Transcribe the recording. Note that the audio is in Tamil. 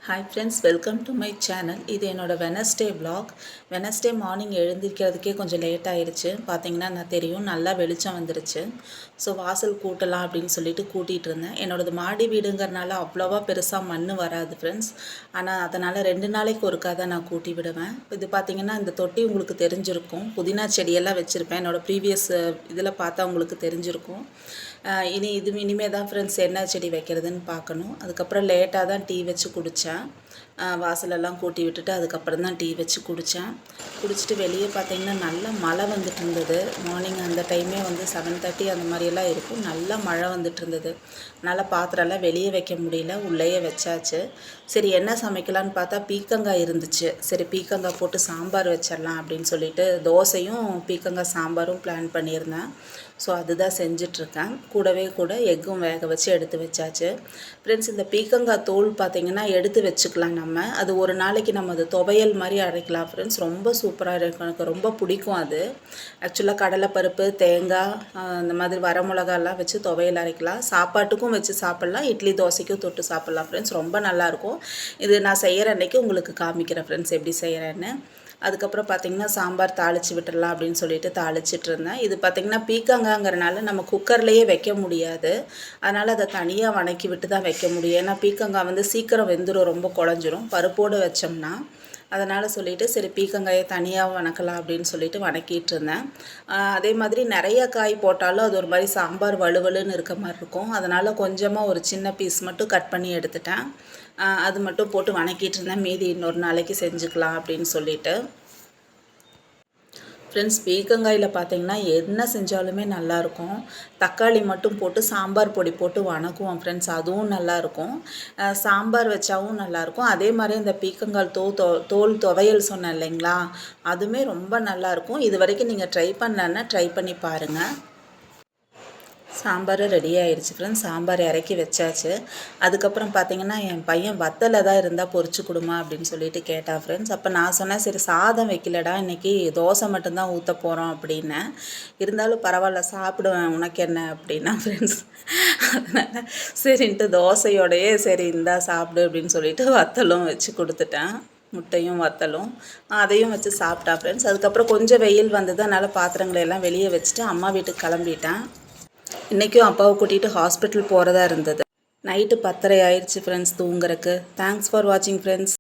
Hi friends, welcome to my channel. இது என்னோடய வெனஸ்டே vlog. வெனஸ்டே மார்னிங் எழுந்திருக்கிறதுக்கே கொஞ்சம் லேட் ஆயிடுச்சு. பார்த்தீங்கன்னா நான் தெரியும், நல்லா வெளிச்சம் வந்துருச்சு. ஸோ வாசல் கூட்டலாம் அப்படின்னு சொல்லிட்டு கூட்டிகிட்டு இருந்தேன். என்னோடது மாடி வீடுங்கிறனால அவ்வளோவா பெருசாக மண் வராது ஃப்ரெண்ட்ஸ். ஆனால் அதனால் 2 நாளைக்கு ஒருக்கா தான் நான் கூட்டி விடுவேன். இது பார்த்திங்கன்னா இந்த தொட்டி உங்களுக்கு தெரிஞ்சிருக்கும். புதினா செடியெல்லாம் வச்சுருப்பேன். என்னோடய ப்ரீவியஸ் இதில் பார்த்தா உங்களுக்கு தெரிஞ்சிருக்கும். இனிமே தான் ஃப்ரெண்ட்ஸ் என்ன செடி வைக்கிறதுன்னு பார்க்கணும். அதுக்கப்புறம் லேட்டாக தான் டீ வச்சு குடித்தேன். வாசலெல்லாம் கூட்டி விட்டுட்டு அதுக்கப்புறம் தான் டீ வச்சு குடிச்சிட்டு வெளியே பார்த்திங்கன்னா நல்லா மழை வந்துட்டு இருந்தது. மார்னிங் அந்த டைமே வந்து 7:30 அந்த மாதிரியெல்லாம் இருக்கும். நல்லா மழை வந்துட்டு இருந்தது. அதனால் பாத்திரம்லாம் வெளியே வைக்க முடியல, உள்ளேயே வச்சாச்சு. சரி என்ன சமைக்கலான்னு பார்த்தா பீக்கங்காய் இருந்துச்சு. சரி பீக்கங்காய் போட்டு சாம்பார் வச்சிடலாம் அப்படின்னு சொல்லிட்டு தோசையும் பீக்கங்காய் சாம்பாரும் பிளான் பண்ணியிருந்தேன். ஸோ அதுதான் செஞ்சிட்ருக்கேன். கூட எக்கும் வேக வச்சு எடுத்து வச்சாச்சு. ஃப்ரெண்ட்ஸ், இந்த பீக்கங்காய் தோல் பார்த்திங்கன்னா எடுத்து வச்சுக்கலாம் நம்ம. அது ஒரு நாளைக்கு நம்ம அது துவையல் மாதிரி அரைக்கலாம் ஃப்ரெண்ட்ஸ். ரொம்ப சூப்பராக இருக்கும். எனக்கு ரொம்ப பிடிக்கும் அது. ஆக்சுவலாக கடலைப்பருப்பு, தேங்காய், இந்த மாதிரி வரமிளகாலாம் வச்சு துவையல் அரைக்கலாம். சாப்பாட்டுக்கும் வச்சு சாப்பிட்லாம், இட்லி தோசைக்கும் தொட்டு சாப்பிட்லாம் ஃப்ரெண்ட்ஸ். ரொம்ப நல்லாயிருக்கும். இது நான் செய்கிற அன்றைக்கி உங்களுக்கு காமிக்கிறேன் ஃப்ரெண்ட்ஸ் எப்படி செய்கிறேன்னு. அதுக்கப்புறம் பார்த்திங்கன்னா சாம்பார் தாளித்து விட்டுடலாம் அப்படின்னு சொல்லிட்டு தாளிச்சிட்டு இருந்தேன். இது பார்த்திங்கன்னா பீக்கங்காங்கிறனால நம்ம குக்கர்லேயே வைக்க முடியாது. அதனால் அதை தனியாக வணக்கி விட்டு தான் வைக்க முடியும். ஏன்னா பீக்கங்காய் வந்து சீக்கிரம் வெந்துடும், ரொம்ப குழஞ்சிரும் பருப்போடு வச்சோம்னா. அதனால் சொல்லிவிட்டு சரி பீக்கங்காயை தனியாக வணக்கலாம் அப்படின்னு சொல்லிட்டு வணக்கிட்டு இருந்தேன். அதே மாதிரி நிறைய காய் போட்டாலும் அது ஒரு மாதிரி சாம்பார் வலுவலுன்னு இருக்க மாதிரி இருக்கும். அதனால் கொஞ்சமாக ஒரு சின்ன பீஸ் மட்டும் கட் பண்ணி எடுத்துட்டேன். அது மட்டும் போட்டு வணக்கிட்டு இருந்தேன். மீதி இன்னொரு நாளைக்கு செஞ்சுக்கலாம் அப்படின்னு சொல்லிட்டு. ஃப்ரெண்ட்ஸ், பீக்கங்காயில் பார்த்திங்கன்னா என்ன செஞ்சாலுமே நல்லாயிருக்கும். தக்காளி மட்டும் போட்டு சாம்பார் பொடி போட்டு வணக்குவோம் ஃப்ரெண்ட்ஸ், அதுவும் நல்லாயிருக்கும். சாம்பார் வச்சாவும் நல்லாயிருக்கும். அதே மாதிரி இந்த பீக்கங்காய் தோல் துவையல் சொன்னேன் இல்லைங்களா, அதுவுமே ரொம்ப நல்லாயிருக்கும். இது வரைக்கும் நீங்கள் ட்ரை பண்ணலன்னா ட்ரை பண்ணி பாருங்கள். சாம்பார் ரெடி ஆகிடுச்சு ஃப்ரெண்ட்ஸ். சாம்பார் இறக்கி வச்சாச்சு. அதுக்கப்புறம் பார்த்திங்கன்னா என் பையன் வத்தலை தான் இருந்தால் பொரிச்சு கொடுமா அப்படின்னு சொல்லிட்டு கேட்டான் ஃப்ரெண்ட்ஸ். அப்போ நான் சொன்னேன், சரி சாதம் வைக்கலடா, இன்றைக்கி தோசை மட்டும்தான் ஊற்ற போகிறோம் அப்படின்னேன். இருந்தாலும் பரவாயில்ல சாப்பிடுவேன், உனக்கு என்ன அப்படின்னா ஃப்ரெண்ட்ஸ். அதனால் சரின்ட்டு தோசையோடையே சரி இந்தா சாப்பிடு அப்படின்னு சொல்லிட்டு வத்தலும் வச்சு கொடுத்துட்டேன். முட்டையும் வத்தலும் அதையும் வச்சு சாப்பிட்டா ஃப்ரெண்ட்ஸ். அதுக்கப்புறம் கொஞ்சம் வெயில் வந்தது, அதனால் பாத்திரங்களை எல்லாம் வெளியே வச்சுட்டு அம்மா வீட்டுக்கு கிளம்பிட்டேன். இன்றைக்கும் அப்பாவை கூட்டிகிட்டு ஹாஸ்பிட்டல் போகிறதா இருந்தது. நைட்டு 10:30 ஆயிடுச்சு ஃப்ரெண்ட்ஸ் தூங்குறக்கு. தேங்க்ஸ் ஃபார் வாட்சிங் ஃப்ரெண்ட்ஸ்.